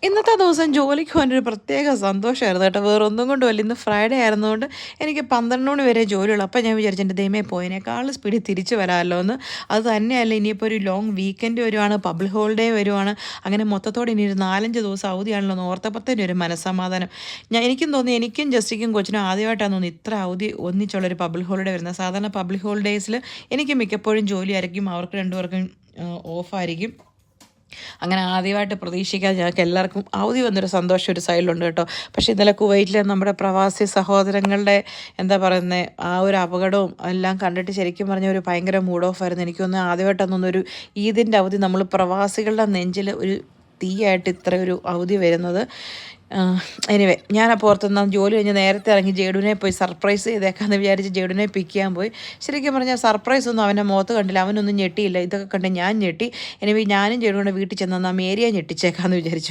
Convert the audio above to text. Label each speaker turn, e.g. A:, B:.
A: ഇന്നത്തെ ദിവസം ജോലിക്ക് പോകാനൊരു പ്രത്യേക സന്തോഷമായിരുന്നു കേട്ടോ. വേറൊന്നും കൊണ്ടുമല്ല. ഇന്ന് ഫ്രൈഡേ ആയിരുന്നതുകൊണ്ട് എനിക്ക് 12 മണി വരെ ജോലിയുള്ളൂ. അപ്പോൾ ഞാൻ വിചാരിച്ചു എൻ്റെ ദൈവമേ പോയതിനേക്കാൾ സ്പീഡിൽ തിരിച്ച് വരാമല്ലോ എന്ന്. അത് തന്നെയല്ല ഇനിയിപ്പോൾ ഒരു ലോങ് വീക്കെൻഡ് വരുവാണ്, പബ്ലിക് ഹോളിഡേ വരുവാണ്. അങ്ങനെ മൊത്തത്തോടെ ഇനി ഒരു 4-5 ദിവസം അവധിയാണല്ലോ എന്ന് ഓർത്തപ്പോൾ തന്നെ ഒരു മനസ്സമാധാനം. എനിക്കും തോന്നി, എനിക്കും ജസ്റ്റിക്കും കൊച്ചിനും ആദ്യമായിട്ടാണ് തോന്നി ഇത്ര അവധി ഒന്നിച്ചുള്ളൊരു പബ്ലിക് ഹോളിഡേ വരുന്നത്. സാധാരണ പബ്ലിക് ഹോളിഡേയ്സിൽ എനിക്ക് മിക്കപ്പോഴും ജോലിയായിരിക്കും, അവർക്ക് രണ്ടുപേർക്കും ഓഫായിരിക്കും. അങ്ങനെ ആദ്യമായിട്ട് പ്രതീക്ഷിക്കാതെ ഞങ്ങൾക്ക് എല്ലാവർക്കും അവധി വന്നൊരു സന്തോഷം ഒരു സൈഡിലുണ്ട് കേട്ടോ. പക്ഷേ ഇന്നലെ കുവൈറ്റിലെ നമ്മുടെ പ്രവാസി സഹോദരങ്ങളുടെ എന്താ പറയുന്നത് ആ ഒരു അപകടവും എല്ലാം കണ്ടിട്ട് ശരിക്കും പറഞ്ഞ ഒരു ഭയങ്കര മൂഡ് ഓഫ് ആയിരുന്നു. എനിക്കൊന്ന് ആദ്യമായിട്ടൊന്നൊരു ഈദിൻ്റെ അവധി നമ്മൾ പ്രവാസികളുടെ നെഞ്ചിൽ ഒരു തീയായിട്ട് ഇത്ര ഒരു അവധി വരുന്നത്. എനിവേ ഞാനപ്പോൾ ഓർത്തുന്ന ജോലി കഴിഞ്ഞ് നേരത്തെ ഇറങ്ങി ജേഡുവിനെ പോയി സർപ്രൈസ് ചെയ്തേക്കാമെന്ന് വിചാരിച്ച് ജേഡുവിനെ പിക്ക് ചെയ്യാൻ പോയി. ശരിക്കും പറഞ്ഞാൽ സർപ്രൈസ് ഒന്നും അവൻ്റെ മുഖത്ത് കണ്ടില്ല, അവനൊന്നും ഞെട്ടിയില്ല. ഇതൊക്കെ കണ്ട് ഞാൻ ഞെട്ടി. എനിവേ ഞാനും ജേഡുവിനെ വീട്ടിൽ ചെന്നാൽ മേരിയെ ഞെട്ടിച്ചേക്കാമെന്ന് വിചാരിച്ചു.